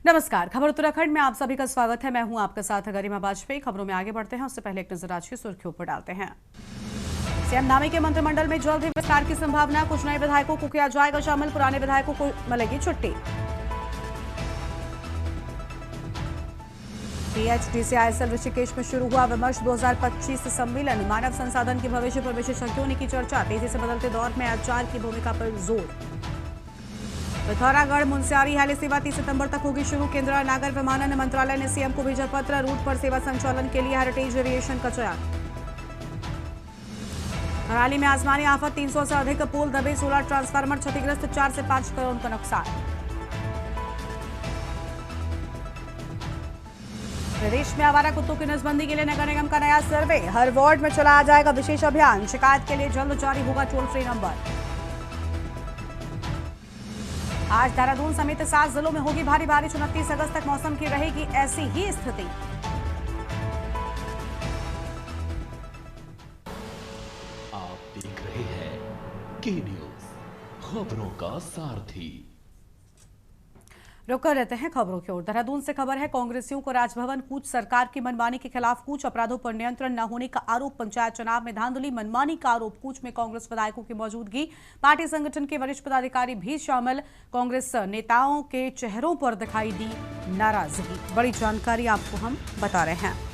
नमस्कार, खबर उत्तराखंड में आप सभी का स्वागत है। मैं हूं आपके साथ गरिमा वाजपेयी। खबरों में आगे बढ़ते हैं उससे पहले एक नजर आज की सुर्खियों पर डालते हैं। सीएम नामी के मंत्रिमंडल में जल्द ही विस्तार की संभावना। कुछ नए विधायकों को किया जाएगा शामिल, पुराने विधायकों को मिलेगी छुट्टी। PHDCISL ऋषिकेश में शुरू हुआ विमर्श 2025 सम्मेलन। मानव संसाधन के भविष्य पर विशेषज्ञों ने की चर्चा। तेजी से बदलते दौर में एचआर की भूमिका पर जोर। पिथौरागढ़ मुनस्यारी हेली सेवा 30 सितंबर तक होगी शुरू। केंद्रीय नागर विमानन मंत्रालय ने सीएम को भेजा पत्र। रूट पर सेवा संचालन के लिए हेरिटेज एविएशन का चयन। करौली में आसमानी आफत, 300 से अधिक पोल दबे, सोलर ट्रांसफार्मर क्षतिग्रस्त, 4 से 5 करोड़ का नुकसान। प्रदेश में आवारा कुत्तों की नसबंदी के लिए नगर निगम का नया सर्वे। हर वार्ड में चलाया जाएगा विशेष अभियान। शिकायत के लिए जल्द जारी होगा टोल फ्री नंबर। आज देहरादून समेत 7 जिलों में होगी भारी बारिश। 29 अगस्त तक मौसम की रहेगी ऐसी ही स्थिति। आप देख रहे हैं के न्यूज, खबरों का सारथी। रुक कर रहते हैं खबरों की ओर। देहरादून से खबर है, कांग्रेसियों को राजभवन कूच। सरकार की मनमानी के खिलाफ कूच। अपराधों पर नियंत्रण न होने का आरोप। पंचायत चुनाव में धांधली, मनमानी का आरोप। कूच में कांग्रेस विधायकों की मौजूदगी। पार्टी संगठन के वरिष्ठ पदाधिकारी भी शामिल। कांग्रेस नेताओं के चेहरों पर दिखाई दी नाराजगी। बड़ी जानकारी आपको हम बता रहे हैं।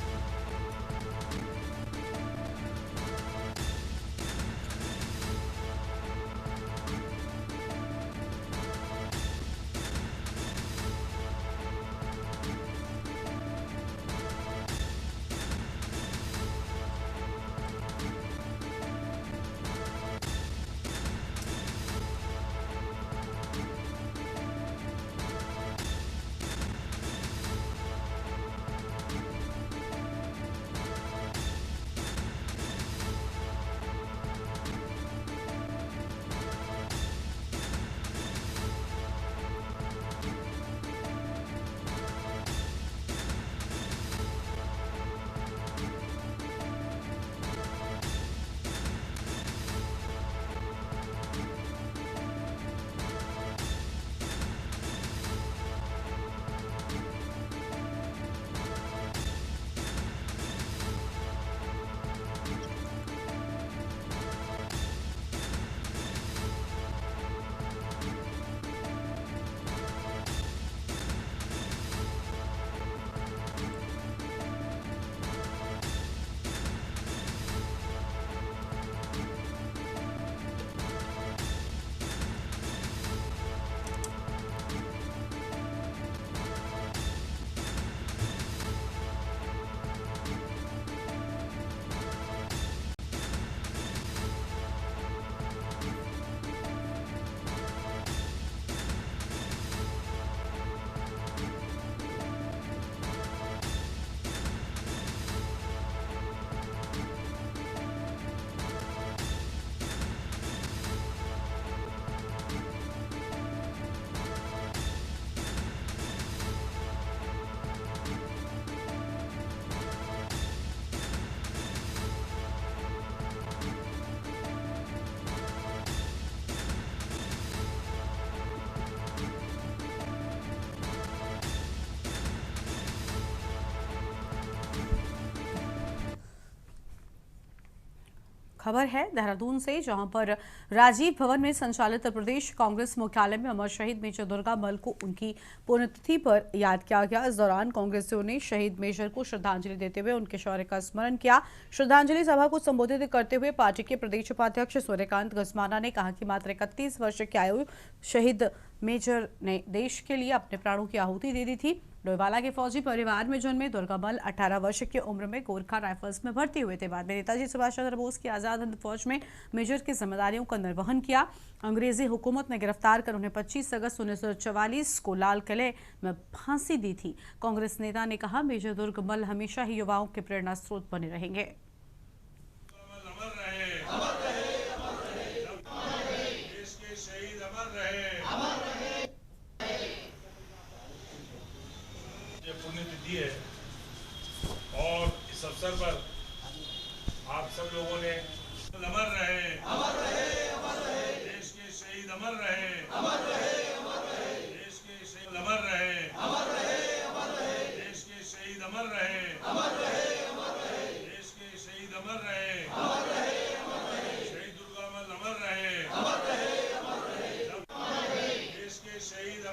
खबर है देहरादून से, जहां पर राजीव भवन में संचालित प्रदेश कांग्रेस मुख्यालय में अमर शहीद मेजर दुर्गा मल को उनकी पुण्यतिथि पर याद किया गया। इस दौरान कांग्रेसियों ने शहीद मेजर को श्रद्धांजलि देते हुए उनके शौर्य का स्मरण किया। श्रद्धांजलि सभा को संबोधित करते हुए पार्टी के प्रदेश उपाध्यक्ष सूर्यकांत गसमाना ने कहा कि मात्र 31 वर्ष की आयु शहीद मेजर ने देश के लिए अपने प्राणों की आहुति दे दी थी। डोईवाला के फौजी परिवार में जन्मे दुर्गामल 18 वर्ष की उम्र में गोरखा राइफल्स में भर्ती हुए थे। बाद में नेताजी सुभाष चंद्र बोस की आजाद हिंद फौज में मेजर की जिम्मेदारियों का निर्वहन किया। अंग्रेजी हुकूमत ने गिरफ्तार कर उन्हें 25 अगस्त 1944 को लाल किले में फांसी दी थी। कांग्रेस नेता ने कहा, मेजर दुर्गामल हमेशा ही युवाओं के प्रेरणा स्रोत बने रहेंगे। पुण्यतिथि है और इस अवसर पर आप सब लोगों ने अमर रहे, अमर रहे, अमर रहे, देश के शहीद अमर रहे, अमर रहे, अमर रहे, देश के शहीद अमर रहे, अमर रहे।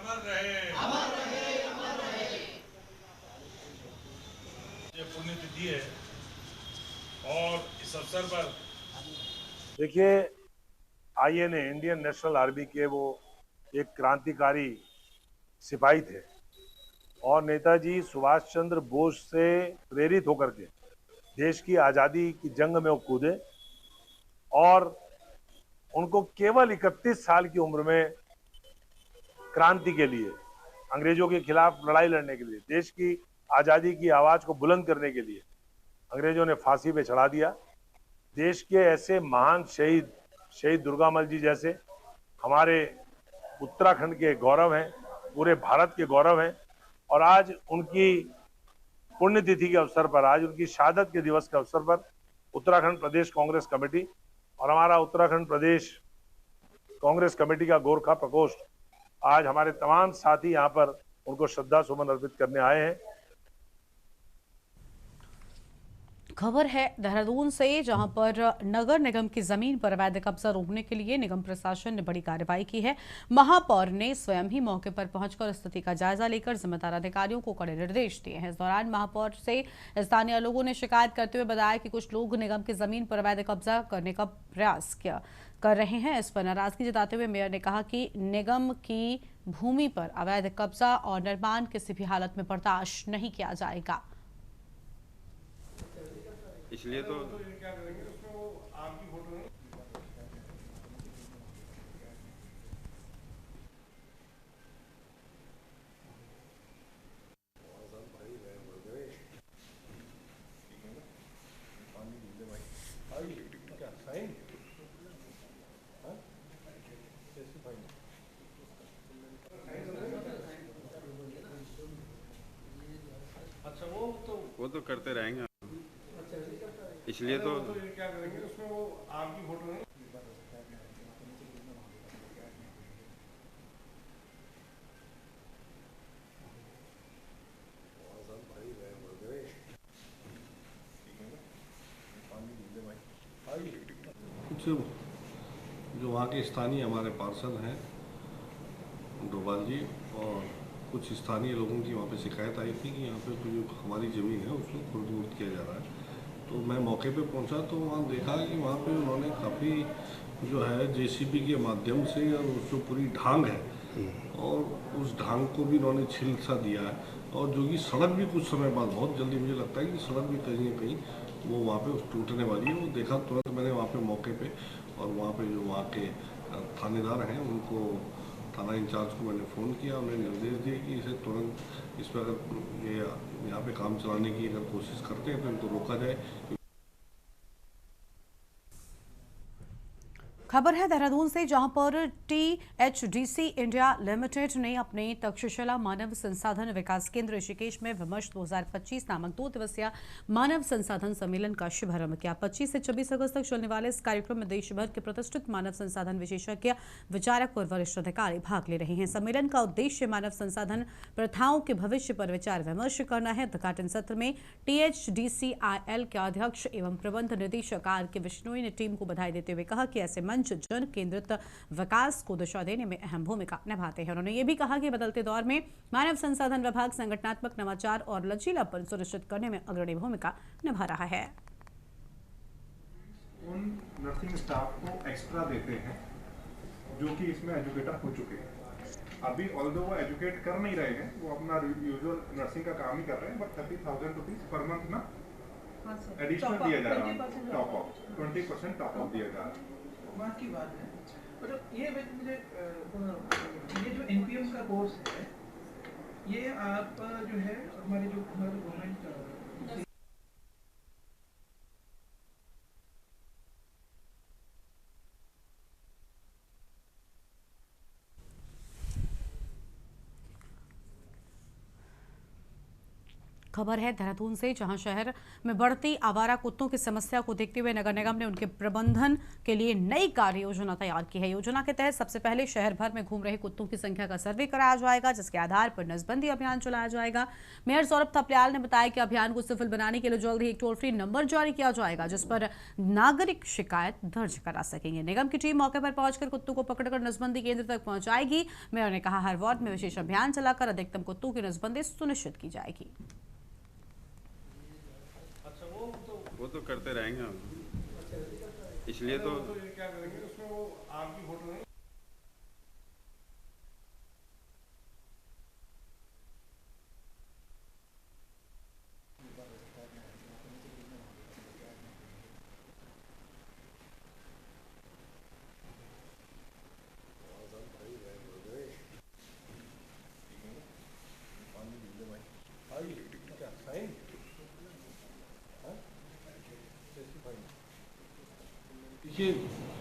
अमर रहे, अमर रहे, अमर रहे। ये पुण्यतिथि है और इस अवसर पर देखिए, आईएनए इंडियन नेशनल आर्मी के वो एक क्रांतिकारी सिपाही थे और नेताजी सुभाष चंद्र बोस से प्रेरित होकर के देश की आज़ादी की जंग में वो कूदे और उनको केवल 31 साल की उम्र में क्रांति के लिए, अंग्रेजों के खिलाफ लड़ाई लड़ने के लिए, देश की आज़ादी की आवाज़ को बुलंद करने के लिए अंग्रेजों ने फांसी पे चढ़ा दिया। देश के ऐसे महान शहीद दुर्गामल जी जैसे हमारे उत्तराखंड के गौरव हैं, पूरे भारत के गौरव हैं और आज उनकी पुण्यतिथि के अवसर पर, आज उनकी शहादत के दिवस के अवसर पर उत्तराखंड प्रदेश कांग्रेस कमेटी और हमारा उत्तराखंड प्रदेश कांग्रेस कमेटी का गोरखा प्रकोष्ठ आज हमारे तमाम साथी यहाँ पर उनको श्रद्धा सुमन अर्पित करने आए हैं। खबर है देहरादून से, जहां पर नगर निगम की जमीन पर अवैध कब्जा रोकने के लिए निगम प्रशासन ने बड़ी कार्रवाई की है। महापौर ने स्वयं ही मौके पर पहुंचकर स्थिति का जायजा लेकर जिम्मेदार अधिकारियों को कड़े निर्देश दिए हैं। इस दौरान महापौर से स्थानीय लोगों ने शिकायत करते हुए बताया कि कुछ लोग निगम की जमीन पर अवैध कब्जा करने का प्रयास कर रहे हैं। इस पर नाराजगी जताते हुए मेयर ने कहा कि निगम की भूमि पर अवैध कब्जा और निर्माण किसी भी हालत में बर्दाश्त नहीं किया जाएगा। इसलिए तो वो तो करते रहेंगे, इसलिए तो क्या करेंगे उसमें वो आपकी फोटो नहीं। कुछ जो वहाँ के स्थानीय हमारे पार्षद हैं डोभाल जी और कुछ स्थानीय लोगों की वहाँ पे शिकायत आई थी कि यहाँ पे जो हमारी ज़मीन है उसको खुर्द-बुर्द किया जा रहा है। तो मैं मौके पे पहुंचा तो वहाँ देखा कि वहाँ पे उन्होंने काफ़ी जो है जेसीबी के माध्यम से और उस जो पूरी ढांग है और उस ढांग को भी उन्होंने छिल सा दिया है और जो कि सड़क भी कुछ समय बाद, बहुत जल्दी मुझे लगता है कि सड़क भी कहीं ना कहीं वो वहाँ पे टूटने वाली है। वो देखा तुरंत मैंने वहाँ पे मौके पे और वहाँ पे जो वहाँ के थानेदार हैं उनको, थाना इंचार्ज को मैंने फ़ोन किया, उन्हें निर्देश दिए कि इसे तुरंत इस पर अगर ये यहाँ पे काम चलाने की अगर कोशिश करते हैं तो इनको रोका जाए। खबर है देहरादून से, जहां पर टीएचडीसी इंडिया लिमिटेड ने अपने तक्षशिला मानव संसाधन विकास केंद्र ऋषिकेश में विमर्श 2025 नामक 2 दिवसीय मानव संसाधन सम्मेलन का शुभारंभ किया। 25 से 26 अगस्त तक चलने वाले इस कार्यक्रम में देश भर के प्रतिष्ठित मानव संसाधन विशेषज्ञ, विचारक और वरिष्ठ अधिकारी भाग ले रहे हैं। सम्मेलन का उद्देश्य मानव संसाधन प्रथाओं के भविष्य पर विचार विमर्श करना है। उद्घाटन सत्र में टीएचडीसीआईएल के अध्यक्ष एवं प्रबंध निदेशक आर के बिश्नोई ने टीम को बधाई देते हुए कहा कि ऐसे जन केंद्रित विकास को दिशा देने में अहम भूमिका निभाते हैं। उन्होंने ये भी कहा कि बदलते दौर में मानव संसाधन विभाग संगठनात्मक नवाचार और लचीलापन सुनिश्चित करने में अग्रणी भूमिका निभा रहा है। उन नर्सिंग स्टाफ को एक्स्ट्रा देते हैं जो कि इसमें एजुकेटर हो चुके हैं। अभी ऑल्दो वो एजुकेट कर नहीं रहे हैं, वो अपना यूजुअल नर्सिंग का काम ही कर रहे हैं, बट 30,000 रुपीज पर मंथ ना एडिशनल दिया जा रहा है। टॉप अप 20% टॉप अप दिया जा रहा है। बात की बात है, मतलब ये मुझे ये जो एनपीएम का कोर्स है, ये आप जो है हमारे जो गवर्नमेंट खबर है देहरादून से, जहां शहर में बढ़ती आवारा कुत्तों की समस्या को देखते हुए नगर निगम ने उनके प्रबंधन के लिए नई कार्य योजना तैयार की है। योजना के तहत सबसे पहले शहर भर में घूम रहे कुत्तों की संख्या का सर्वे कराया जाएगा, जिसके आधार पर नसबंदी अभियान चलाया जाएगा। मेयर सौरभ थपलियाल ने बताया कि अभियान को सफल बनाने के लिए जल्द ही एक टोल फ्री नंबर जारी किया जाएगा, जिस पर नागरिक शिकायत दर्ज करा सकेंगे। निगम की टीम मौके पर पहुंचकर कुत्तों को पकड़कर नसबंदी केंद्र तक पहुंचाएगी। मेयर ने कहा, हर वार्ड में विशेष अभियान चलाकर अधिकतम कुत्तों की नसबंदी सुनिश्चित की जाएगी। वो तो करते रहेंगे हम, इसलिए तो क्या करेंगे उसमें वो आपकी फोटो नहीं। देखिए,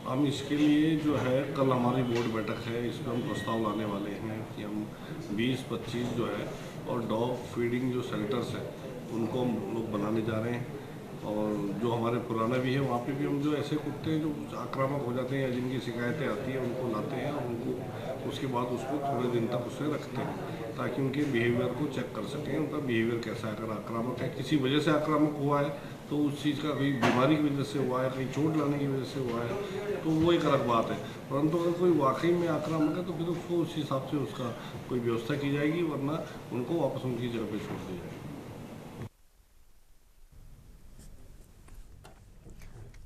हम इसके लिए जो है कल हमारी बोर्ड बैठक है, इस पर हम प्रस्ताव लाने वाले हैं कि हम 20-25 जो है और डॉग फीडिंग जो सेंटर्स हैं उनको हम लोग बनाने जा रहे हैं। और जो हमारे पुराना भी है वहाँ पे भी हम जो ऐसे कुत्ते हैं जो आक्रामक हो जाते हैं या जिनकी शिकायतें आती हैं उनको लाते हैं और उनको उसके बाद उसको थोड़े दिन तक उसे रखते हैं ताकि उनके बिहेवियर को चेक कर सकें, उनका बिहेवियर कैसा है। अगर आक्रामक है, किसी वजह से आक्रामक हुआ है तो उस चीज़ का कोई बीमारी की वजह से हुआ है, कहीं चोट लाने की वजह से हुआ है तो वो एक अलग बात है। परंतु अगर कोई वाकई में आक्रामक है तो फिर उसको उस हिसाब से उसका कोई व्यवस्था की जाएगी, वरना उनको वापस उनकी जगह पर छोड़ दी जाएगी।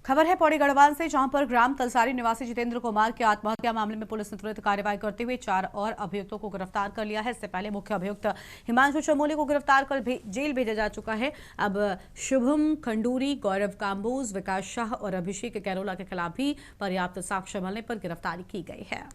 खबर है पौड़ी गढ़वाल से, जहां पर ग्राम तलसारी निवासी जितेंद्र कुमार की आत्महत्या मामले में पुलिस ने तुरंत कार्रवाई करते हुए 4 और अभियुक्तों को गिरफ्तार कर लिया है। इससे पहले मुख्य अभियुक्त हिमांशु चमोली को गिरफ्तार कर जेल भेजा जा चुका है। अब शुभम खंडूरी, गौरव काम्बोज, विकास शाह और अभिषेक कैरोला के खिलाफ भी पर्याप्त साक्ष्य मिलने पर गिरफ्तारी की गई है।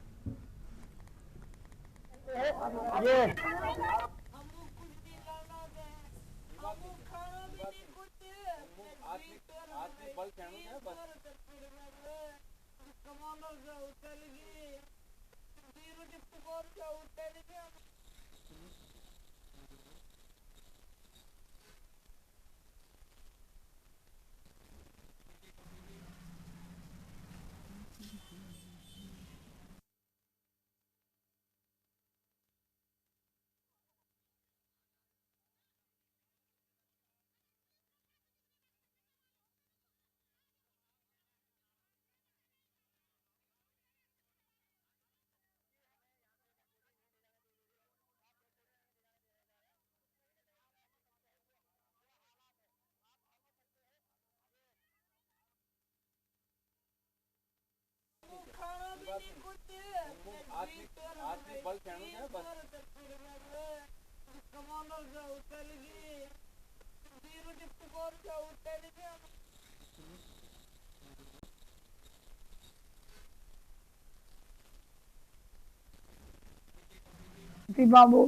बाबू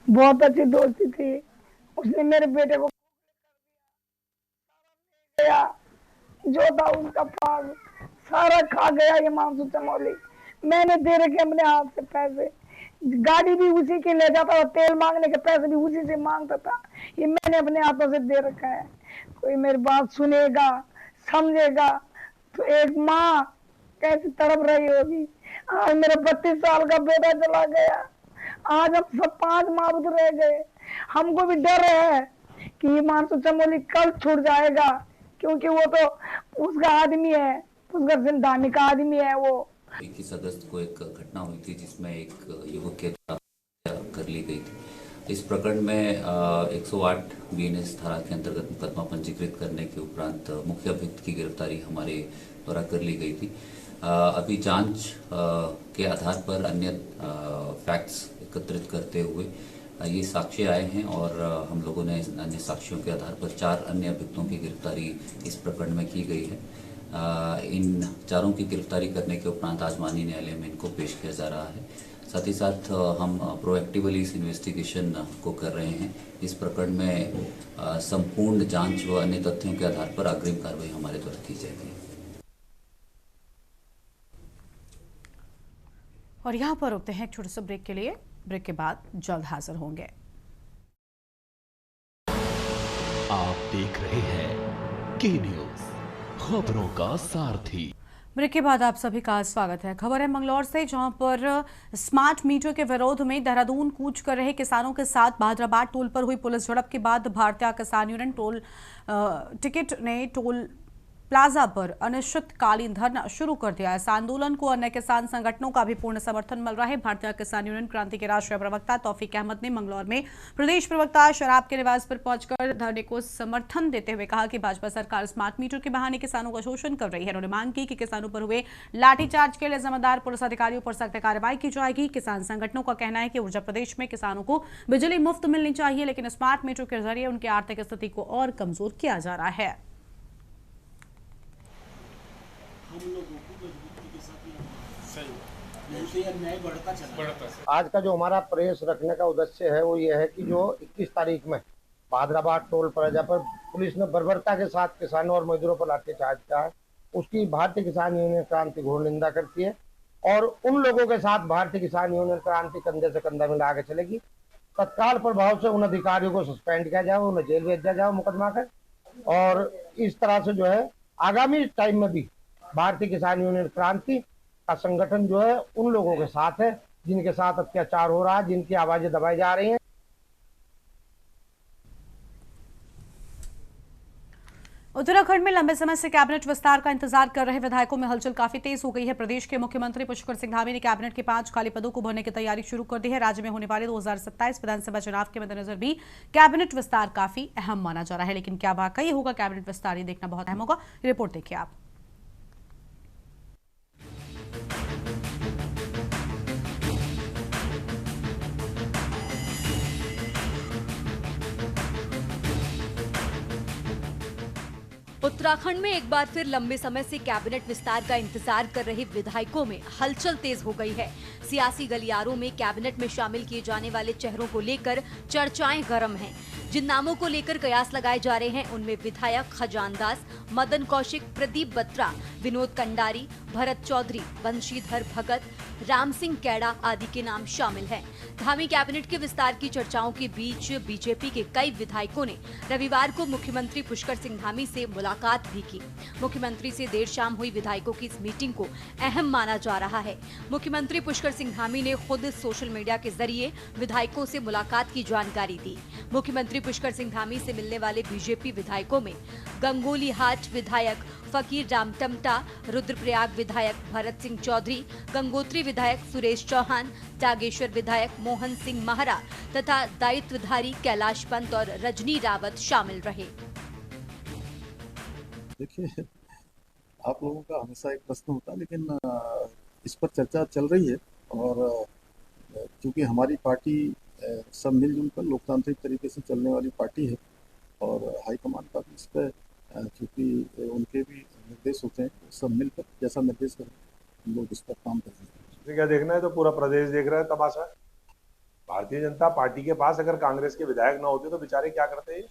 बहुत अच्छी दोस्ती थी, उसने मेरे बेटे को गया जो था उसका पास सारा खा गया। ये हिमांशु चमोली मैंने दे रखे अपने हाथ से पैसे, गाड़ी भी उसी के ले जाता और तेल मांगने के पैसे भी उसी से मांगता था। ये मैंने अपने हाथों से दे रखा है। कोई मेरी बात सुनेगा समझेगा तो एक माँ कैसी तड़प रही होगी। आज मेरा 32 साल का बेटा चला गया, आज हम सब 5 मारूद रह गए। हमको भी डर है कि हिमांशु चमोली कल छूट जाएगा, क्योंकि वो तो उसका आदमी है, उसका जिंदानी का आदमी है। वो 21 अगस्त को एक घटना हुई थी जिसमें एक युवक की हत्या कर ली गई थी। इस प्रकरण में 108 BNS धारा के अंतर्गत मुकदमा पंजीकृत करने के उपरांत मुख्य अभियुक्त की गिरफ्तारी हमारे द्वारा कर ली गई थी। अभी जांच के आधार पर अन्य फैक्ट्स एकत्रित करते हुए ये साक्ष्य आए हैं और हम लोगों ने अन्य साक्ष्यों के आधार पर 4 अन्य अभियुक्तों की गिरफ्तारी इस प्रकरण में की गई है। इन चारों की गिरफ्तारी करने के उपरांत आज माननीय न्यायालय में इनको पेश किया जा रहा है। साथ ही साथ हम प्रोएक्टिवली इस इन्वेस्टिगेशन को कर रहे हैं। इस प्रकरण में संपूर्ण जांच व अन्य तथ्यों के आधार पर अग्रिम कार्रवाई हमारे द्वारा की जाएगी। और यहाँ पर रुकते हैं एक छोटे से ब्रेक के लिए। ब्रेक के बाद जल्द हाजिर होंगे। आप देख रहे हैं के न्यूज, खबरों का सारथी। ब्रेक के बाद आप सभी का स्वागत है। खबर है मंगलौर से, जहां पर स्मार्ट मीटर के विरोध में देहरादून कूच कर रहे किसानों के साथ बहादुराबाद टोल पर हुई पुलिस झड़प के बाद भारतीय किसान यूनियन टोल टिकट ने टोल प्लाजा पर अनिश्चितकालीन धरना शुरू कर दिया है। इस आंदोलन को अन्य किसान संगठनों का भी पूर्ण समर्थन मिल रहा है। भारतीय किसान यूनियन क्रांति के राष्ट्रीय प्रवक्ता तौफीक अहमद ने मंगलौर में प्रदेश प्रवक्ता शराब के निवास पर पहुंचकर धरने को समर्थन देते हुए कहा कि भाजपा सरकार स्मार्ट मीटर के बहाने किसानों का शोषण कर रही है। उन्होंने मांग की कि किसानों पर हुए लाठीचार्ज के लिए जिम्मेदार पुलिस अधिकारियों पर सख्त कार्रवाई की जाएगी। किसान संगठनों का कहना है कि ऊर्जा प्रदेश में किसानों को बिजली मुफ्त मिलनी चाहिए, लेकिन स्मार्ट मीटर के जरिए उनकी आर्थिक स्थिति को और कमजोर किया जा रहा है। आज का जो हमारा प्रेस रखने का उद्देश्य है वो ये है कि जो 21 तारीख में बहादुराबाद टोल प्लाजा पर पुलिस ने बर्बरता के साथ किसानों और मजदूरों पर लाठीचार्ज किया है, उसकी भारतीय किसान यूनियन क्रांति घोर निंदा करती है और उन लोगों के साथ भारतीय किसान यूनियन क्रांति कंधे से कंधा मिला के चलेगी। तत्काल प्रभाव से उन अधिकारियों को सस्पेंड किया जाए, उन्हें जेल भेजा जाए मुकदमा कर, और इस तरह से जो है आगामी टाइम में भी भारतीय किसान यूनियन क्रांति का संगठन जो है उन लोगों के साथ है जिनके साथ अत्याचार हो रहा है, जिनकी आवाजें दबाई जा रही हैं। उत्तराखंड में लंबे समय से कैबिनेट विस्तार का इंतजार कर रहे विधायकों में हलचल काफी तेज हो गई है। प्रदेश के मुख्यमंत्री पुष्कर सिंह धामी ने कैबिनेट के 5 खाली पदों को भरने की तैयारी शुरू कर दी है। राज्य में होने वाले 2027 विधानसभा चुनाव के मद्देनजर भी कैबिनेट विस्तार काफी अहम माना जा रहा है, लेकिन क्या वाकई होगा कैबिनेट विस्तार, ये देखना बहुत अहम होगा। रिपोर्ट देखिए आप। उत्तराखंड में एक बार फिर लंबे समय से कैबिनेट विस्तार का इंतजार कर रहे विधायकों में हलचल तेज हो गई है। सियासी गलियारों में कैबिनेट में शामिल किए जाने वाले चेहरों को लेकर चर्चाएं गर्म हैं। जिन नामों को लेकर कयास लगाए जा रहे हैं उनमें विधायक खजान दास, मदन कौशिक, प्रदीप बत्रा, विनोद कंडारी, भरत चौधरी, वंशीधर भगत, राम सिंह कैड़ा आदि के नाम शामिल हैं। धामी कैबिनेट के विस्तार की चर्चाओं के बीच बीजेपी के कई विधायकों ने रविवार को मुख्यमंत्री पुष्कर सिंह धामी से मुलाकात भी की। मुख्यमंत्री से देर शाम हुई विधायकों की इस मीटिंग को अहम माना जा रहा है। मुख्यमंत्री पुष्कर सिंह धामी ने खुद सोशल मीडिया के जरिए विधायकों से मुलाकात की जानकारी दी। मुख्यमंत्री पुष्कर सिंह धामी से मिलने वाले बीजेपी विधायकों में गंगोली हाट विधायक फकीर राम टमटा, रुद्रप्रयाग विधायक भरत सिंह चौधरी, गंगोत्री विधायक सुरेश चौहान, जागेश्वर विधायक मोहन सिंह महरा तथा दायित्वधारी कैलाश पंत और रजनी रावत शामिल रहे। देखिए, आप लोगों का हमेशा एक प्रश्न होता है, लेकिन इस पर चर्चा चल रही है और क्योंकि हमारी पार्टी सब मिलजुल कर लोकतांत्रिक तरीके से चलने वाली पार्टी है और हाईकमान का भी इस पर क्योंकि उनके भी निर्देश होते हैं, सब मिलकर जैसा निर्देश करें हम लोग इस पर काम करेंगे। क्या देखना है तो पूरा प्रदेश देख रहा है तमाशा। भारतीय जनता पार्टी के पास अगर कांग्रेस के विधायक ना होते तो बेचारे क्या करते हैं।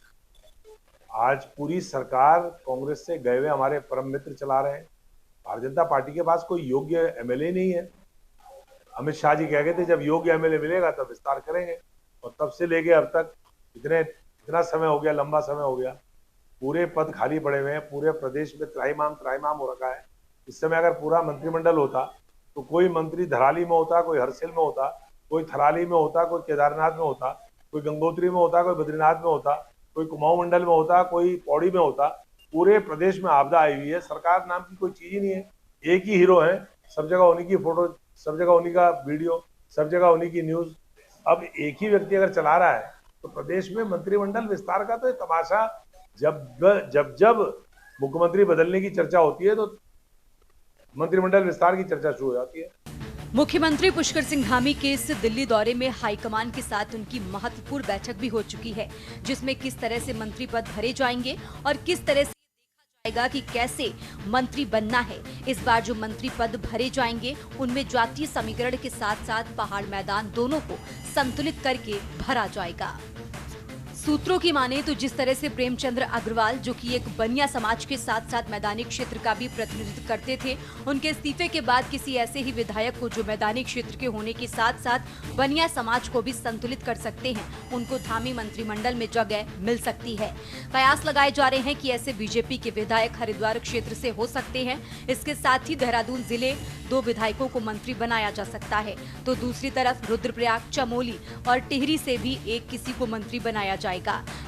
आज पूरी सरकार कांग्रेस से गए हुए हमारे परम मित्र चला रहे हैं। भारतीय जनता पार्टी के पास कोई योग्य एमएलए नहीं है। अमित शाह जी कह गए थे जब योग्य एमएलए मिलेगा तब विस्तार करेंगे, और तब से लेके अब तक इतना समय हो गया, लंबा समय हो गया, पूरे पद खाली पड़े हुए हैं। पूरे प्रदेश में त्राहिमाम हो रखा है। इस समय अगर पूरा मंत्रिमंडल होता तो कोई मंत्री धराली में होता, कोई हरसिल में होता, कोई थराली में होता, कोई केदारनाथ में होता, कोई गंगोत्री में होता, कोई बद्रीनाथ में होता, कोई कुमाऊं मंडल में होता, कोई पौड़ी में होता। पूरे प्रदेश में आपदा आई हुई है। सरकार नाम की कोई चीज ही नहीं है। एक ही हीरो है, सब जगह उन्हीं की फोटो, सब जगह उन्हीं का वीडियो, सब जगह उन्हीं की न्यूज। अब एक ही व्यक्ति अगर चला रहा है तो प्रदेश में मंत्रिमंडल विस्तार का तो तमाशा जब मुख्यमंत्री बदलने की चर्चा होती है तो मंत्रिमंडल विस्तार की चर्चा शुरू हो जाती है। मुख्यमंत्री पुष्कर सिंह धामी के इस दिल्ली दौरे में हाईकमान के साथ उनकी महत्वपूर्ण बैठक भी हो चुकी है, जिसमें किस तरह से मंत्री पद भरे जाएंगे और किस तरह से देखा जाएगा कि कैसे मंत्री बनना है। इस बार जो मंत्री पद भरे जाएंगे उनमें जातीय समीकरण के साथ साथ पहाड़ मैदान दोनों को संतुलित करके भरा जाएगा। सूत्रों की माने तो जिस तरह से प्रेमचंद्र अग्रवाल, जो कि एक बनिया समाज के साथ साथ मैदानी क्षेत्र का भी प्रतिनिधित्व करते थे, उनके इस्तीफे के बाद किसी ऐसे ही विधायक को जो मैदानी क्षेत्र के होने के साथ साथ बनिया समाज को भी संतुलित कर सकते हैं, उनको धामी मंत्रिमंडल में जगह मिल सकती है। कयास लगाए जा रहे हैं कि ऐसे बीजेपी के विधायक हरिद्वार क्षेत्र से हो सकते हैं। इसके साथ ही देहरादून जिले 2 विधायकों को मंत्री बनाया जा सकता है, तो दूसरी तरफ रुद्रप्रयाग, चमोली और टिहरी से भी एक किसी को मंत्री बनाया जाएगा।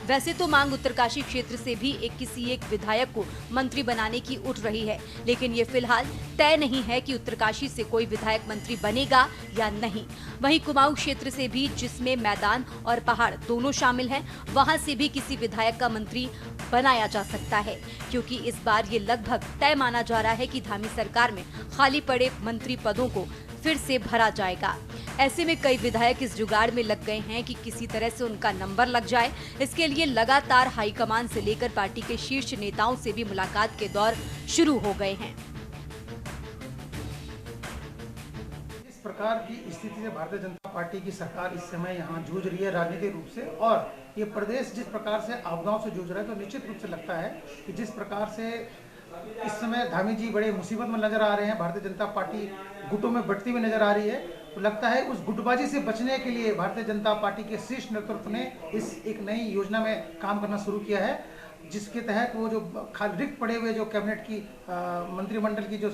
वैसे तो मांग उत्तरकाशी क्षेत्र से भी किसी एक विधायक को मंत्री बनाने की उठ रही है, लेकिन ये फिलहाल तय नहीं है कि उत्तरकाशी से कोई विधायक मंत्री बनेगा या नहीं। वहीं कुमाऊं क्षेत्र से भी, जिसमें मैदान और पहाड़ दोनों शामिल हैं, वहां से भी किसी विधायक का मंत्री बनाया जा सकता है, क्योंकि इस बार ये लगभग तय माना जा रहा है कि धामी सरकार में खाली पड़े मंत्री पदों को फिर से भरा जाएगा। ऐसे में कई विधायक इस जुगाड़ में लग गए हैं कि किसी तरह से उनका नंबर लग जाए। इसके लिए लगातार हाईकमान से लेकर पार्टी के शीर्ष नेताओं से भी मुलाकात के दौर शुरू हो गए हैं। इस प्रकार की स्थिति से भारतीय जनता पार्टी की सरकार इस समय यहाँ जूझ रही है राजनीतिक रूप से, और ये प्रदेश जिस प्रकार से आपदाओं से जूझ रहा है, तो निश्चित रूप से लगता है कि जिस प्रकार से इस समय धामी जी बड़े मुसीबत में नजर आ रहे हैं, भारतीय जनता पार्टी गुटों में बढ़ती हुई नजर आ रही है, तो लगता है उस गुटबाजी से बचने के लिए भारतीय जनता पार्टी के शीर्ष नेतृत्व ने इस एक नई योजना में काम करना शुरू किया है, जिसके तहत वो जो खाली रिक्त पड़े हुए जो कैबिनेट की मंत्रिमंडल की जो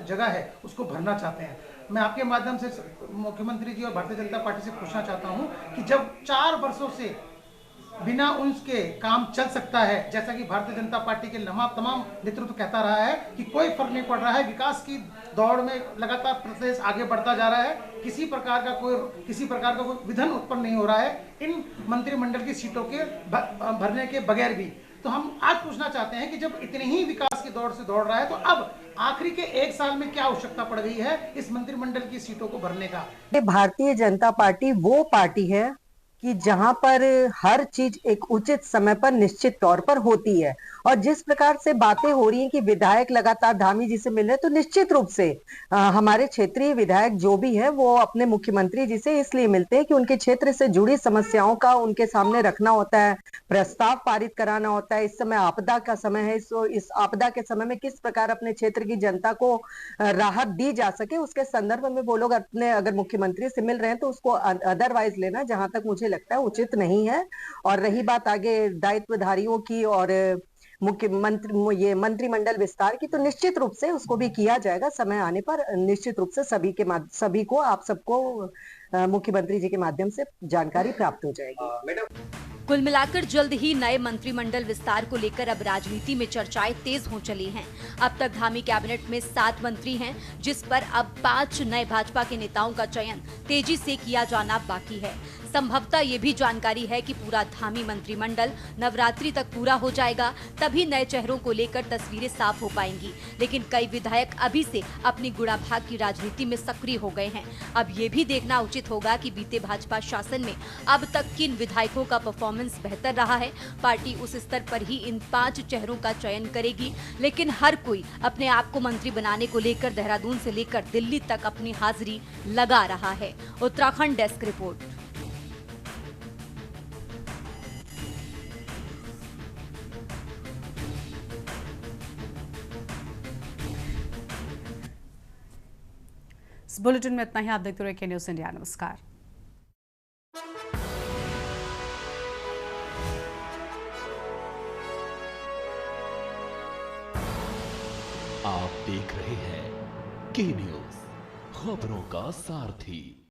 जगह है उसको भरना चाहते हैं। मैं आपके माध्यम से मुख्यमंत्री जी और भारतीय जनता पार्टी से पूछना चाहता हूँ कि जब 4 वर्षों से बिना उनके काम चल सकता है, जैसा कि भारतीय जनता पार्टी के तमाम नेतृत्व कहता रहा है कि कोई फर्क नहीं पड़ रहा है, विकास की दौड़ में लगातार प्रदेश आगे बढ़ता जा रहा है, किसी प्रकार का कोई विघन उत्पन्न नहीं हो रहा है इन मंत्रिमंडल की सीटों के भरने के बगैर भी। तो हम आज पूछना चाहते हैं कि जब इतने ही विकास की दौड़ से दौड़ रहा है, तो अब आखिरी के 1 साल में क्या आवश्यकता पड़ गई है इस मंत्रिमंडल की सीटों को भरने का। भारतीय जनता पार्टी वो पार्टी है कि जहां पर हर चीज एक उचित समय पर निश्चित तौर पर होती है, और जिस प्रकार से बातें हो रही हैं कि विधायक लगातार धामी जी से मिल रहे हैं, तो निश्चित रूप से हमारे क्षेत्रीय विधायक जो भी है वो अपने मुख्यमंत्री जी से इसलिए मिलते हैं कि उनके क्षेत्र से जुड़ी समस्याओं का उनके सामने रखना होता है, प्रस्ताव पारित कराना होता है। इस समय आपदा का समय है, इस आपदा के समय में किस प्रकार अपने क्षेत्र की जनता को राहत दी जा सके, उसके संदर्भ में वो लोग अपने अगर मुख्यमंत्री से मिल रहे हैं तो उसको अदरवाइज लेना जहां तक मुझे लगता है उचित नहीं है। और रही बात आगे दायित्वधारियों की और ये मंत्रिमंडल विस्तार की, तो निश्चित रूप से उसको भी किया जाएगा समय आने पर। निश्चित रूप से सभी को आप सबको मुख्यमंत्री जी के माध्यम से जानकारी प्राप्त हो जाएगी। कुल मिलाकर जल्द ही नए मंत्रिमंडल विस्तार को लेकर अब राजनीति में चर्चाएं तेज हो चली हैं। अब तक धामी कैबिनेट में 7 मंत्री हैं, जिस पर अब 5 नए भाजपा के नेताओं का चयन तेजी से किया जाना बाकी है। संभवतः ये भी जानकारी है कि पूरा धामी मंत्रिमंडल नवरात्रि तक पूरा हो जाएगा, तभी नए चेहरों को लेकर तस्वीरें साफ हो पाएंगी। लेकिन कई विधायक अभी से अपनी गुणाभाग की राजनीति में सक्रिय हो गए हैं। अब ये भी देखना उचित होगा कि बीते भाजपा शासन में अब तक किन विधायकों का परफॉर्मेंस बेहतर रहा है। पार्टी उस स्तर पर ही इन 5 चेहरों का चयन करेगी, लेकिन हर कोई अपने आप को मंत्री बनाने को लेकर देहरादून से लेकर दिल्ली तक अपनी हाजिरी लगा रहा है। Uttarakhand desk report. इस बुलेटिन में इतना ही। आप देखते रहिए न्यूज़ इंडिया। नमस्कार। आप देख रहे हैं के न्यूज़, खबरों का सारथी।